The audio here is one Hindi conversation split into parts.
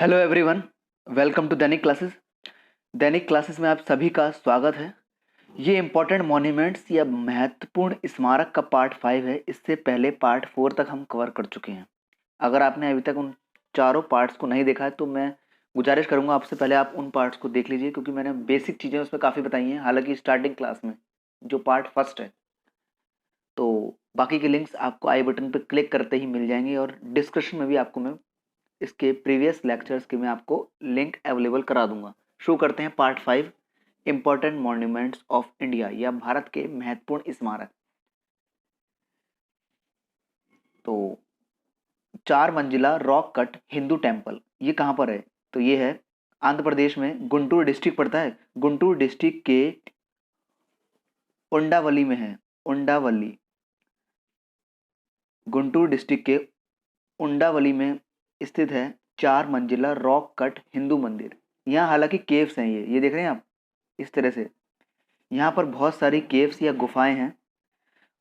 Hello everyone, welcome to Dainik classes. Dainik classes में आप सभी का स्वागत है। ये इम्पोर्टेंट मॉन्यूमेंट्स या महत्वपूर्ण स्मारक का पार्ट 5 है। इससे पहले पार्ट 4 तक हम कवर कर चुके हैं। अगर आपने अभी तक उन चारों पार्ट्स को नहीं देखा है तो मैं गुजारिश करूंगा आपसे पहले आप उन पार्ट्स को देख लीजिए, क्योंकि मैंने बेसिक चीज़ें उसमें काफ़ी बताई हैं। हालांकि स्टार्टिंग क्लास में जो पार्ट फर्स्ट है, तो बाकी के लिंक्स आपको आई बटन पर क्लिक करते ही मिल जाएंगे, और डिस्क्रिप्शन में भी आपको मैं इसके प्रीवियस लेक्चर्स के मैं आपको लिंक अवेलेबल करा दूंगा। शुरू करते हैं part 5, important monuments of India या भारत के महत्वपूर्ण स्मारक। तो 4 मंजिला रॉक कट हिंदू टेम्पल, ये कहाँ पर है? तो ये है आंध्र प्रदेश में, गुंटूर डिस्ट्रिक्ट पड़ता है। गुंटूर डिस्ट्रिक्ट के उंडावली में है। उंडावली, गुंटूर डिस्ट्रिक्ट के उंडावली में स्थित है 4 मंजिला रॉक कट हिंदू मंदिर। यहाँ हालांकि केव्स हैं, ये देख रहे हैं आप इस तरह से। यहाँ पर बहुत सारी केव्स या गुफाएं हैं,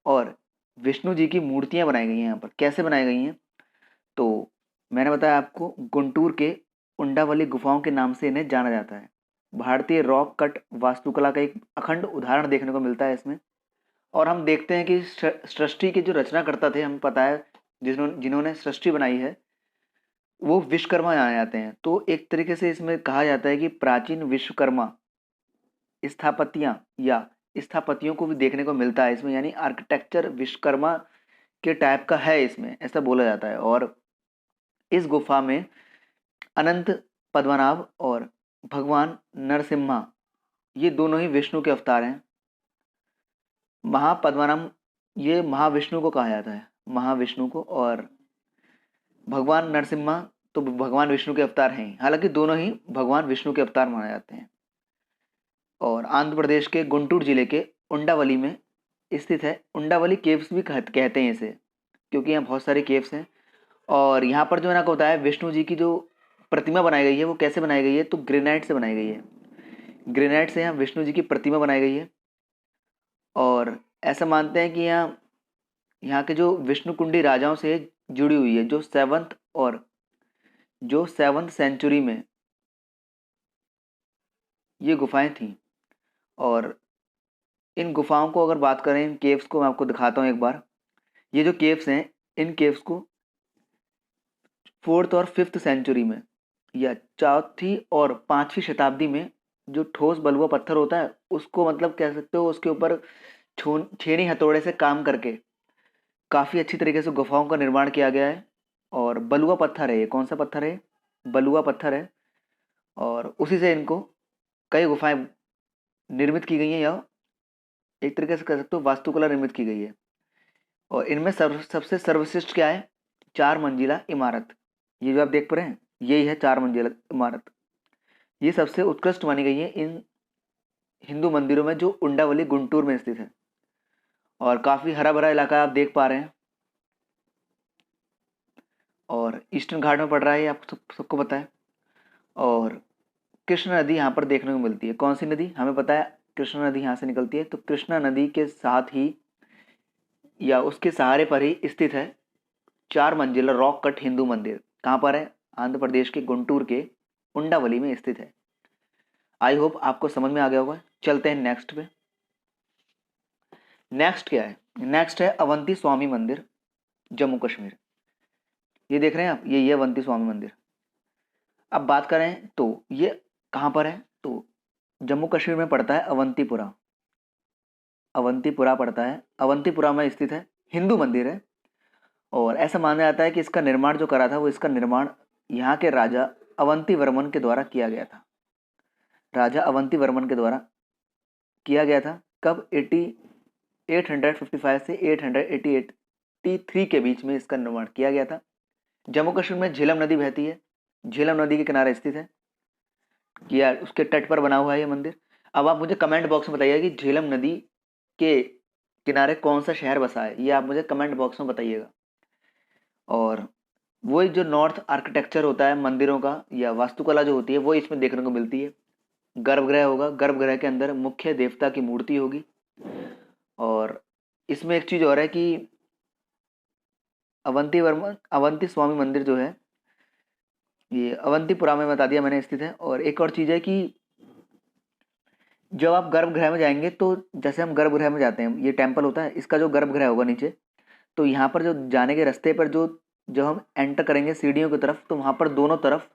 और विष्णु जी की मूर्तियां बनाई गई हैं। यहाँ पर कैसे बनाई गई हैं? तो मैंने बताया आपको, गुंटूर के उंडावली गुफाओं के नाम से इन्हें जाना जाता है। भारतीय रॉक कट वास्तुकला का एक अखंड उदाहरण देखने को मिलता है इसमें। और हम देखते हैं कि सृष्टि के जो रचनाकर्ता थे, हमें पता है जिन्होंने सृष्टि बनाई है, वो विश्वकर्मा जाने जाते हैं। तो एक तरीके से इसमें कहा जाता है कि प्राचीन विश्वकर्मा स्थापत्यां या स्थापतियों को भी देखने को मिलता है इसमें, यानी आर्किटेक्चर विश्वकर्मा के टाइप का है इसमें, ऐसा बोला जाता है। और इस गुफा में अनंत पद्मनाभ और भगवान नरसिम्हा, ये दोनों ही विष्णु के अवतार हैं। महापद्मनाभ ये महाविष्णु को कहा जाता है, महाविष्णु को, और भगवान नरसिम्हा तो भगवान विष्णु के अवतार हैं। हालांकि दोनों ही भगवान विष्णु के अवतार माने जाते हैं। और आंध्र प्रदेश के गुंटूर जिले के उंडावली में स्थित है। उंडावली केव्स भी कहते हैं इसे, क्योंकि यहाँ बहुत सारे केव्स हैं। और यहाँ पर जो मैंने आपको बताया, विष्णु जी की जो प्रतिमा बनाई गई है, वो कैसे बनाई गई है? तो ग्रेनाइट से बनाई गई है। ग्रेनाइट से यहाँ विष्णु जी की प्रतिमा बनाई गई है। और ऐसा मानते हैं कि यहाँ यहाँ के जो विष्णु कुंडी राजाओं से जुड़ी हुई है, जो सेवन्थ सेंचुरी में ये गुफाएं थी। और इन गुफाओं को अगर बात करें, इन केव्स को मैं आपको दिखाता हूँ एक बार। ये जो केव्स हैं, इन केव्स को 4th और 5th सेंचुरी में या 4वीं और 5वीं शताब्दी में जो ठोस बलुआ पत्थर होता है, उसको मतलब कह सकते हो, उसके ऊपर छेनी हथौड़े से काम करके काफ़ी अच्छी तरीके से गुफाओं का निर्माण किया गया है। और बलुआ पत्थर है, ये कौन सा पत्थर है? बलुआ पत्थर है। और उसी से इनको कई गुफाएं निर्मित की गई हैं, या एक तरीके से कह सकते हो वास्तुकला निर्मित की गई है। और इनमें सबसे सर्वश्रेष्ठ क्या है? 4 मंजिला इमारत। ये जो आप देख पा रहे हैं, यही है 4 मंजिला इमारत। ये सबसे उत्कृष्ट मानी गई है इन हिंदू मंदिरों में, जो उंडावली गुंटूर में स्थित है। और काफ़ी हरा भरा इलाका आप देख पा रहे हैं, और ईस्टर्न घाट में पड़ रहा है, ये आपको सबको पता है। और कृष्ण नदी यहाँ पर देखने को मिलती है। कौन सी नदी? हमें पता है कृष्णा नदी यहाँ से निकलती है। तो कृष्णा नदी के साथ ही या उसके सहारे पर ही स्थित है 4 मंजिला रॉक कट हिंदू मंदिर। कहाँ पर है? आंध्र प्रदेश के गुंटूर के उंडावली में स्थित है। आई होप आपको समझ में आ गया होगा। चलते हैं नेक्स्ट पे। नेक्स्ट क्या है? नेक्स्ट है अवंती स्वामी मंदिर, जम्मू कश्मीर। ये देख रहे हैं आप, ये अवंती स्वामी मंदिर। अब बात करें तो ये कहाँ पर है? तो जम्मू कश्मीर में पड़ता है अवंतीपुरा। अवंतीपुरा पड़ता है, अवंतीपुरा में स्थित है, हिंदू मंदिर है। और ऐसा माना जाता है कि इसका निर्माण जो करा था, वो इसका निर्माण यहाँ के राजा अवंती वर्मन के द्वारा किया गया था। राजा अवंती वर्मन के द्वारा किया गया था। कब? 855 से 883 के बीच में इसका निर्माण किया गया था। जम्मू कश्मीर में झेलम नदी बहती है, झेलम नदी के किनारे स्थित है, किया उसके तट पर बना हुआ है ये मंदिर। अब आप मुझे कमेंट बॉक्स में बताइएगा कि झेलम नदी के किनारे कौन सा शहर बसा है, ये आप मुझे कमेंट बॉक्स में बताइएगा। और वही जो नॉर्थ आर्किटेक्चर होता है मंदिरों का, या वास्तुकला जो होती है, वो इसमें देखने को मिलती है। गर्भगृह होगा, गर्भगृह के अंदर मुख्य देवता की मूर्ति होगी। और इसमें एक चीज़ और है कि अवंती स्वामी मंदिर जो है, ये अवंतीपुरा में बता दिया मैंने स्थित है। और एक और चीज़ है कि जब आप गर्भगृह में जाएंगे तो जैसे हम गर्भगृह में जाते हैं, ये टेम्पल होता है, इसका जो गर्भगृह होगा नीचे, तो यहाँ पर जो जाने के रास्ते पर जो जब हम एंटर करेंगे सीढ़ियों की तरफ, तो वहाँ पर दोनों तरफ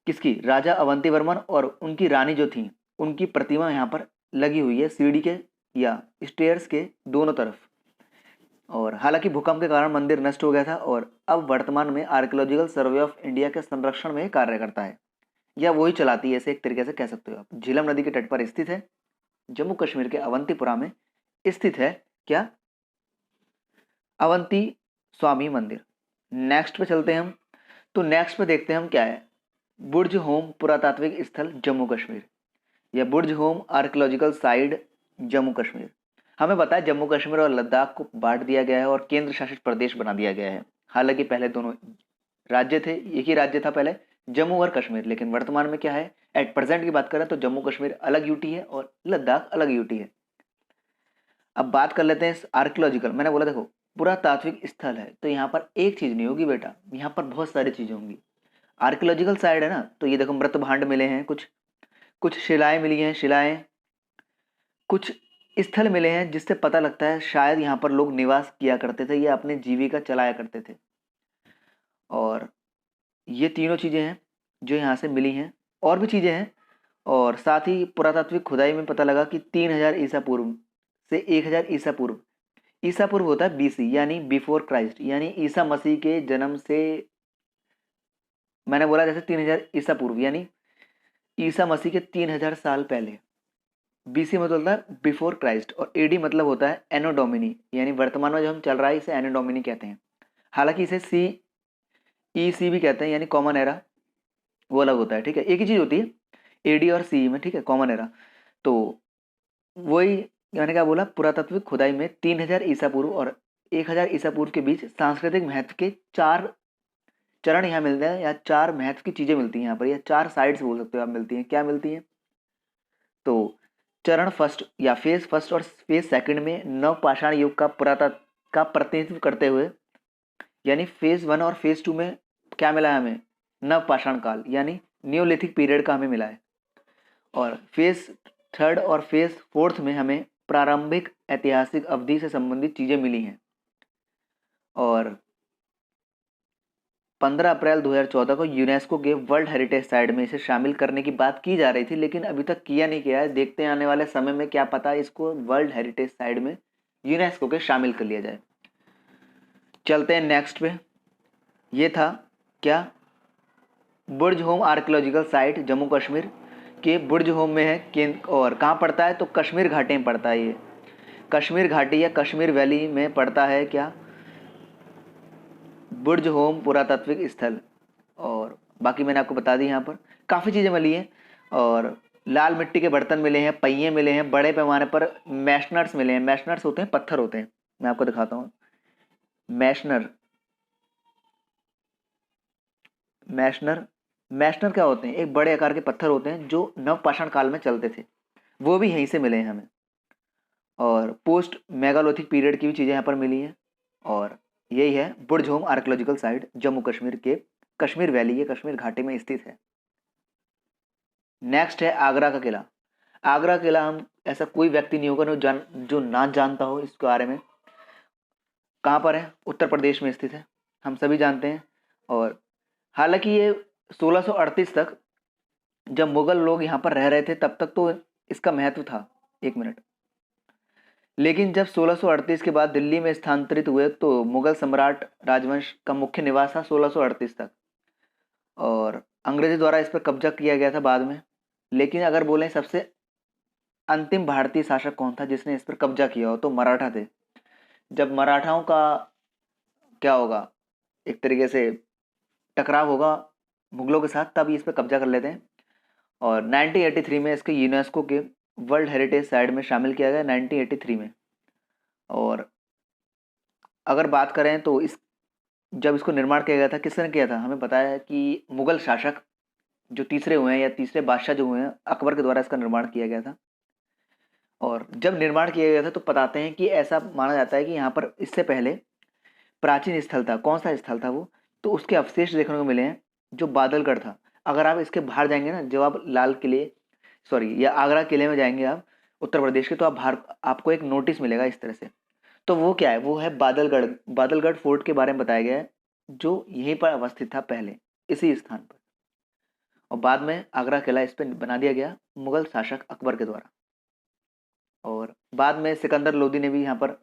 किसकी, राजा अवंती वर्मन और उनकी रानी जो थी उनकी प्रतिमा यहाँ पर लगी हुई है सीढ़ी के या स्टेयर्स के दोनों तरफ। और हालांकि भूकंप के कारण मंदिर नष्ट हो गया था और अब वर्तमान में आर्कियोलॉजिकल सर्वे ऑफ इंडिया के संरक्षण में कार्य करता है, या वही चलाती है, ऐसे एक तरीके से कह सकते हो आप। झीलम नदी के तट पर स्थित है, जम्मू कश्मीर के अवंतीपुरा में स्थित है क्या, अवंती स्वामी मंदिर। नेक्स्ट पे चलते हैं हम, तो नेक्स्ट पे देखते हैं हम क्या है, बुर्ज होम पुरातात्विक स्थल जम्मू कश्मीर, या Burzahom archaeological site Jammu Kashmir. हमें पता है जम्मू कश्मीर और लद्दाख को बांट दिया गया है और केंद्र शासित प्रदेश बना दिया गया है। हालांकि पहले दोनों राज्य थे, एक ही राज्य था पहले, जम्मू और कश्मीर, लेकिन वर्तमान में क्या है, एट प्रेजेंट की बात करें तो जम्मू कश्मीर अलग यूटी है और लद्दाख अलग यूटी है। अब बात कर लेते हैं आर्कियोलॉजिकल, मैंने बोला देखो पुरातात्विक स्थल है तो यहाँ पर एक चीज नहीं होगी बेटा, यहाँ पर बहुत सारी चीजें होंगी। आर्कियोलॉजिकल साइड है ना, तो ये देखो मृत भांड मिले हैं, कुछ कुछ शिलाएं मिली हैं, शिलाएं, कुछ स्थल मिले हैं जिससे पता लगता है शायद यहाँ पर लोग निवास किया करते थे या अपनी जीविका चलाया करते थे। और ये तीनों चीजें हैं जो यहाँ से मिली हैं, और भी चीजें हैं। और साथ ही पुरातात्विक खुदाई में पता लगा कि 3000 ईसा पूर्व से 1000 ईसा पूर्व, ईसा पूर्व होता है बीसी यानी बिफोर क्राइस्ट, यानी ईसा मसीह के जन्म से, मैंने बोला जैसे 3000 ईसा पूर्व यानी ईसा मसीह के 3000 साल पहले। बीसी मतलब होता है बिफोर क्राइस्ट, और एडी मतलब होता है एनो डोमिनी, यानी वर्तमान में जो हम चल रहा है इसे एनो डोमिनी कहते हैं। हालांकि इसे सी ई सी भी कहते हैं, यानी कॉमन एरा, वो अलग होता है, ठीक है, एक ही चीज होती है एडी और सी में, ठीक है, कॉमन एरा। तो वही मैंने क्या बोला, पुरातात्विक खुदाई में 3000 ईसा पूर्व और 1000 ईसा पूर्व के बीच सांस्कृतिक महत्व के 4 चरण यहाँ मिलते हैं, या 4 महत्व की चीजें मिलती हैं यहाँ पर, या 4 साइड्स बोल सकते हो आप, मिलती हैं। क्या मिलती हैं, तो चरण फर्स्ट या फेज फर्स्ट और फेज सेकंड में नवपाषाण युग का पुरातत्व का प्रतिनिधित्व करते हुए, यानी फेज 1 और फेज 2 में क्या मिला है हमें, नवपाषाण काल यानी न्यूलिथिक पीरियड का हमें मिला है। और फेज 3 और फेज 4 में हमें प्रारंभिक ऐतिहासिक अवधि से संबंधित चीजें मिली हैं। और 15 अप्रैल 2014 को यूनेस्को के वर्ल्ड हेरिटेज साइट में इसे शामिल करने की बात की जा रही थी, लेकिन अभी तक किया नहीं गया है। देखते हैं आने वाले समय में, क्या पता इसको वर्ल्ड हेरिटेज साइट में यूनेस्को के शामिल कर लिया जाए। चलते हैं नेक्स्ट पे, ये था क्या, Burzahom archaeological site Jammu Kashmir के बुर्ज होम में है केंद्र, और कहाँ पड़ता है, तो कश्मीर घाटी में पड़ता है। ये कश्मीर घाटी या कश्मीर वैली में पड़ता है क्या, बुर्ज होम पुरातात्विक स्थल। और बाकी मैंने आपको बता दी, यहाँ पर काफ़ी चीज़ें मिली हैं, और लाल मिट्टी के बर्तन मिले हैं, पहिए मिले हैं, बड़े पैमाने पर मैशनर्स मिले हैं। मैशनर्स होते हैं, पत्थर होते हैं, मैं आपको दिखाता हूँ। मैशनर, मैशनर मैशनर क्या होते हैं, एक बड़े आकार के पत्थर होते हैं जो नवपाषाण काल में चलते थे, वो भी यहीं से मिले हैं हमें। और पोस्ट मेगालोथिक पीरियड की भी चीज़ें यहाँ पर मिली हैं। और यही है Burzahom archaeological site Jammu Kashmir के कश्मीर वैली, ये कश्मीर घाटी में स्थित है। नेक्स्ट है आगरा का किला। आगरा किला, हम ऐसा कोई व्यक्ति नहीं होगा जो ना जानता हो इसके बारे में। कहाँ पर है, उत्तर प्रदेश में स्थित है, हम सभी जानते हैं। और हालांकि ये 1638 तक जब मुगल लोग यहाँ पर रह रहे थे तब तक तो इसका महत्व था, एक मिनट, लेकिन जब 1638 के बाद दिल्ली में स्थानांतरित हुए तो मुगल सम्राट राजवंश का मुख्य निवास था 1638 तक, और अंग्रेजों द्वारा इस पर कब्जा किया गया था बाद में। लेकिन अगर बोलें सबसे अंतिम भारतीय शासक कौन था जिसने इस पर कब्जा किया हो, तो मराठा थे। जब मराठाओं का क्या होगा, एक तरीके से टकराव होगा मुगलों के साथ, तब इस पर कब्जा कर लेते हैं। और 1983 में इसके यूनेस्को के वर्ल्ड हेरिटेज साइट में शामिल किया गया, 1983 में। और अगर बात करें तो इस जब इसको निर्माण किया गया था, किसने किया था, हमें पता है कि मुगल शासक जो तीसरे हुए हैं या तीसरे बादशाह जो हुए हैं, अकबर के द्वारा इसका निर्माण किया गया था। और जब निर्माण किया गया था तो बताते हैं कि ऐसा माना जाता है कि यहाँ पर इससे पहले प्राचीन स्थल था। कौन सा स्थल था वो, तो उसके अवशेष देखने को मिले हैं जो बादलगढ़ था, अगर आप इसके बाहर जाएंगे ना, जब आप लाल किले सॉरी या आगरा किले में जाएंगे आप उत्तर प्रदेश के, तो आप बाहर आपको एक नोटिस मिलेगा इस तरह से। तो वो क्या है, वो है बादलगढ़। बादलगढ़ फोर्ट के बारे में बताया गया है, जो यहीं पर अवस्थित था पहले, इसी स्थान पर। और बाद में आगरा किला इस पर बना दिया गया मुगल शासक अकबर के द्वारा। और बाद में सिकंदर लोदी ने भी यहाँ पर,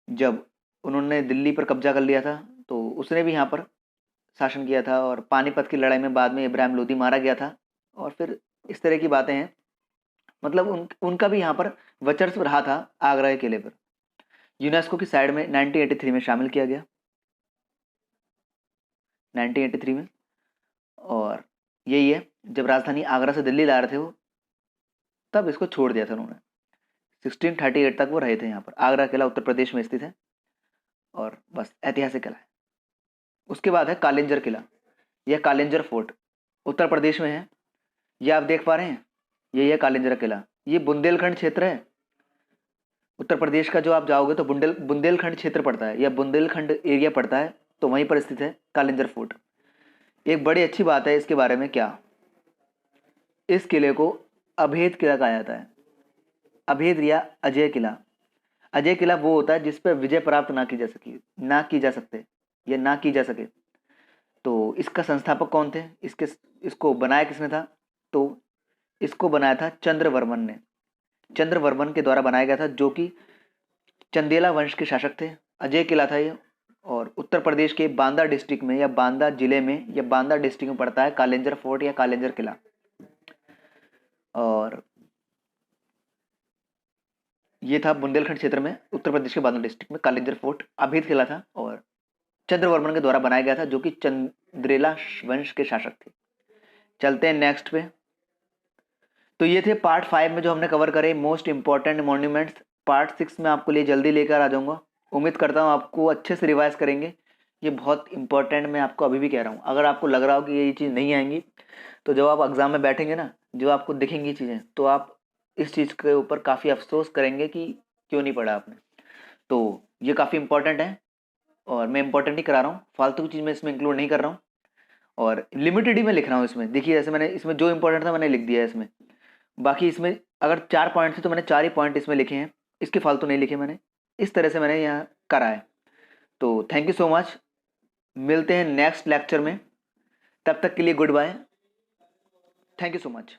जब उन्होंने दिल्ली पर कब्जा कर लिया था, तो उसने भी यहाँ पर शासन किया था। और पानीपत की लड़ाई में बाद में इब्राहिम लोदी मारा गया था। और फिर इस तरह की बातें हैं, मतलब उनका भी यहाँ पर वर्चस्व रहा था आगरा के किले पर। यूनेस्को की साइड में 1983 में शामिल किया गया, 1983 में। और यही है, जब राजधानी आगरा से दिल्ली ला रहे थे वो, तब इसको छोड़ दिया था उन्होंने। 1638 तक वो रहे थे यहाँ पर। आगरा किला उत्तर प्रदेश में स्थित है और बस ऐतिहासिक किला है। उसके बाद है कालिंजर किला। यह कालिंजर फोर्ट उत्तर प्रदेश में है। ये आप देख पा रहे हैं, यही है कालिंजर किला। ये बुंदेलखंड क्षेत्र है उत्तर प्रदेश का। जो आप जाओगे तो बुंदेलखंड क्षेत्र पड़ता है, या बुंदेलखंड एरिया पड़ता है, तो वहीं पर स्थित है कालिंजर फोर्ट। एक बड़ी अच्छी बात है इसके बारे में, क्या, इस किले को अभेद किला कहा जाता है। अभेद या अजय किला। अजय किला वो होता है जिस पर विजय प्राप्त ना की जा सकते, या ना की जा सके। तो इसका संस्थापक कौन थे, इसको बनाया किसने था, तो इसको बनाया था चंद्रवर्मन ने। चंद्रवर्मन के द्वारा बनाया गया था, जो कि चंदेला वंश के शासक थे। अजय किला था ये। और उत्तर प्रदेश के बांदा डिस्ट्रिक्ट में, या बांदा जिले में, या बांदा डिस्ट्रिक्ट में पड़ता है कालिंजर फोर्ट या कालिंजर किला। और ये था बुंदेलखंड क्षेत्र में, उत्तर प्रदेश के बांदा डिस्ट्रिक्ट में कालिंजर फोर्ट अभेद किला था, और चंद्रवर्मन के द्वारा बनाया गया था, जो कि चंद्रेला वंश के शासक थे। चलते हैं नेक्स्ट पे। तो ये थे पार्ट 5 में जो हमने कवर करे मोस्ट इंपॉर्टेंट मॉन्यूमेंट्स। पार्ट 6 में आपको लिए जल्दी लेकर आ जाऊंगा। उम्मीद करता हूँ आपको अच्छे से रिवाइज करेंगे। ये बहुत इंपॉर्टेंट, मैं आपको अभी भी कह रहा हूँ। अगर आपको लग रहा हो कि ये चीज़ नहीं आएंगी, तो जब आप एग्जाम में बैठेंगे ना, जो आपको दिखेंगी चीज़ें, तो आप इस चीज़ के ऊपर काफ़ी अफसोस करेंगे कि क्यों नहीं पढ़ा आपने। तो ये काफ़ी इंपॉर्टेंट है, और मैं इंपॉर्टेंट ही करा रहा हूँ, फालतू की चीज़ मैं इसमें इंक्लूड नहीं कर रहा हूँ। और लिमिटेड ही मैं लिख रहा हूँ इसमें। देखिए, जैसे मैंने इसमें जो इंपॉर्टेंट था मैंने लिख दिया है इसमें। बाकी इसमें अगर 4 पॉइंट थे तो मैंने 4 ही पॉइंट इसमें लिखे हैं, इसके फालतू नहीं लिखे मैंने। इस तरह से मैंने यहाँ करा है। तो थैंक यू सो मच। मिलते हैं नेक्स्ट लेक्चर में। तब तक के लिए good bye. Thank you so much.